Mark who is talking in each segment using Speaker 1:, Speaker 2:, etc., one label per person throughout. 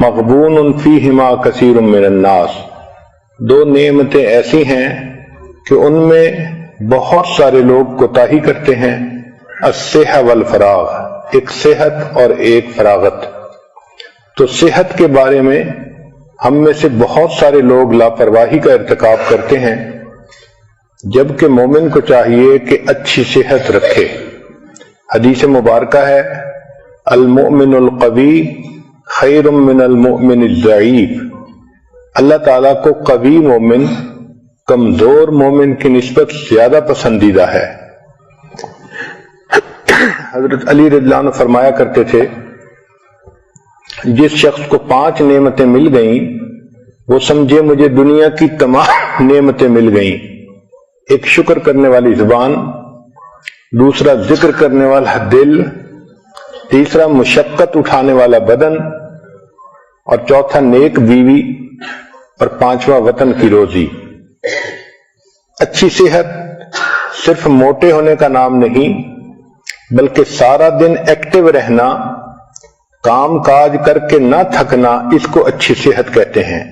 Speaker 1: مغبون فیہما کثیر من الناس، دو نعمتیں ایسی ہیں کہ ان میں بہت سارے لوگ کوتاہی کرتے ہیں، الصحہ والفراغ، ایک صحت اور ایک فراغت۔ تو صحت کے بارے میں ہم میں سے بہت سارے لوگ لاپرواہی کا ارتکاب کرتے ہیں، جبکہ مومن کو چاہیے کہ اچھی صحت رکھے۔ حدیث مبارکہ ہے، المؤمن القوی خیر من المؤمن الضعیف، اللہ تعالیٰ کو قوی مومن کمزور مومن کی نسبت زیادہ پسندیدہ ہے۔ حضرت علی رضی اللہ عنہ فرمایا کرتے تھے، جس شخص کو 5 نعمتیں مل گئیں وہ سمجھے مجھے دنیا کی تمام نعمتیں مل گئیں۔ ایک شکر کرنے والی زبان، دوسرا ذکر کرنے والا دل، تیسرا مشقت اٹھانے والا بدن، اور چوتھا نیک بیوی، اور 5واں وطن کی روزی۔ اچھی صحت صرف موٹے ہونے کا نام نہیں، بلکہ سارا دن ایکٹیو رہنا، کام کاج کر کے نہ تھکنا، اس کو اچھی صحت کہتے ہیں۔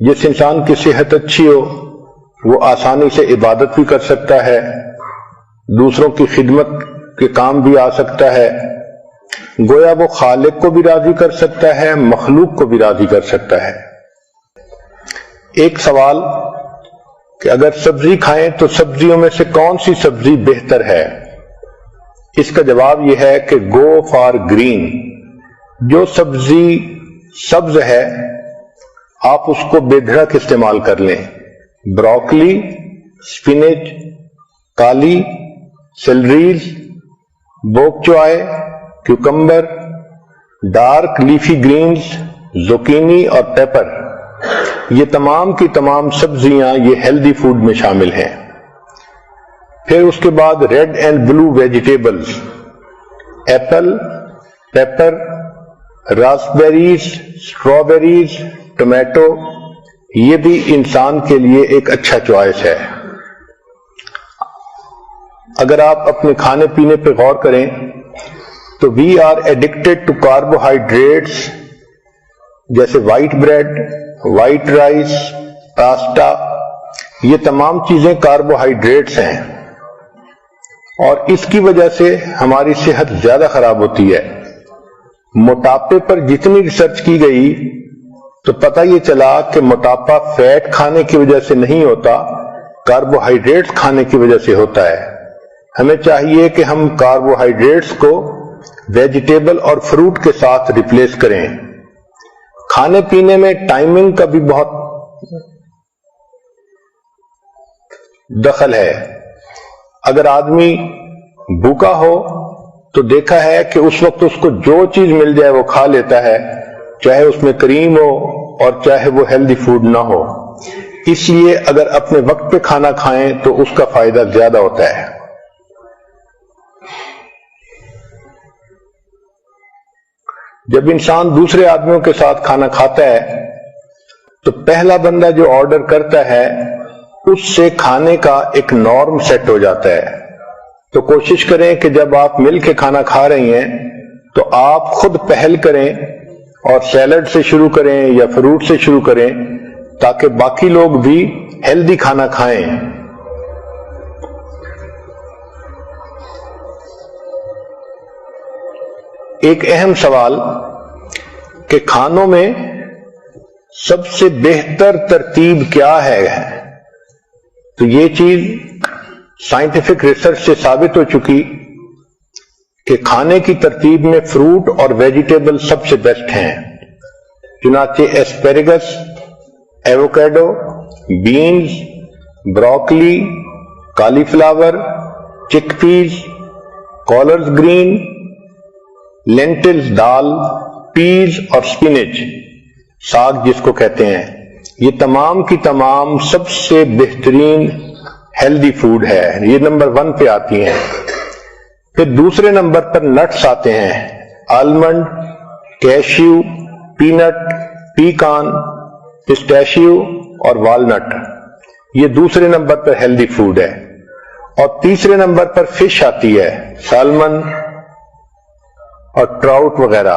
Speaker 1: جس انسان کی صحت اچھی ہو وہ آسانی سے عبادت بھی کر سکتا ہے، دوسروں کی خدمت کے کام بھی آ سکتا ہے، گویا وہ خالق کو بھی راضی کر سکتا ہے، مخلوق کو بھی راضی کر سکتا ہے۔ ایک سوال کہ اگر سبزی کھائیں تو سبزیوں میں سے کون سی سبزی بہتر ہے؟ اس کا جواب یہ ہے کہ گو فار گرین۔ جو سبزی سبز ہے آپ اس کو بے دھڑک استعمال کر لیں۔ بروکلی، سپینچ، کالی، سیلریز، بوک چوائے، کیوکمبر، ڈارک لیفی گرینز، زوکینی اور پیپر، یہ تمام کی تمام سبزیاں یہ ہیلدی فوڈ میں شامل ہیں۔ پھر اس کے بعد red and blue vegetables, apple, pepper, raspberries, strawberries, tomato, یہ بھی انسان کے لیے ایک اچھا چوائس ہے۔ اگر آپ اپنے کھانے پینے پہ غور کریں تو we are addicted to carbohydrates, جیسے white bread, white rice, pasta, یہ تمام چیزیں کاربوہائیڈریٹس ہیں، اور اس کی وجہ سے ہماری صحت زیادہ خراب ہوتی ہے۔ موٹاپے پر جتنی ریسرچ کی گئی تو پتہ یہ چلا کہ موٹاپا فیٹ کھانے کی وجہ سے نہیں ہوتا، کاربوہائیڈریٹس کھانے کی وجہ سے ہوتا ہے۔ ہمیں چاہیے کہ ہم کاربوہائیڈریٹس کو ویجیٹیبل اور فروٹ کے ساتھ ریپلیس کریں۔ کھانے پینے میں ٹائمنگ کا بھی بہت دخل ہے۔ اگر آدمی بھوکا ہو تو دیکھا ہے کہ اس وقت اس کو جو چیز مل جائے وہ کھا لیتا ہے، چاہے اس میں کریم ہو اور چاہے وہ ہیلدی فوڈ نہ ہو۔ اس لیے اگر اپنے وقت پہ کھانا کھائیں تو اس کا فائدہ زیادہ ہوتا ہے۔ جب انسان دوسرے آدمیوں کے ساتھ کھانا کھاتا ہے تو پہلا بندہ جو آرڈر کرتا ہے اس سے کھانے کا ایک نارم سیٹ ہو جاتا ہے۔ تو کوشش کریں کہ جب آپ مل کے کھانا کھا رہی ہیں تو آپ خود پہل کریں اور سیلڈ سے شروع کریں یا فروٹ سے شروع کریں تاکہ باقی لوگ بھی ہیلدی کھانا کھائیں۔ ایک اہم سوال کہ کھانوں میں سب سے بہتر ترتیب کیا ہے، تو یہ چیز سائنٹیفک ریسرچ سے ثابت ہو چکی کہ کھانے کی ترتیب میں فروٹ اور ویجیٹیبل سب سے بیسٹ ہیں۔ چنانچہ ایسپیریگس، ایووکیڈو، بینز، بروکلی، کالی فلاور، چک پیز، کالرز گرین، لینٹلز دال، پیز اور سپینچ، ساگ جس کو کہتے ہیں، یہ تمام کی تمام سب سے بہترین ہیلدی فوڈ ہے، یہ نمبر 1 پہ آتی ہیں۔ پھر دوسرے نمبر پر نٹس آتے ہیں، آلمنڈ، کیشیو، پینٹ، پیکان، پسٹیشیو اور والنٹ، یہ دوسرے نمبر پر ہیلدی فوڈ ہے۔ اور تیسرے نمبر پر فش آتی ہے، سالمن اور ٹراؤٹ وغیرہ۔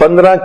Speaker 1: 15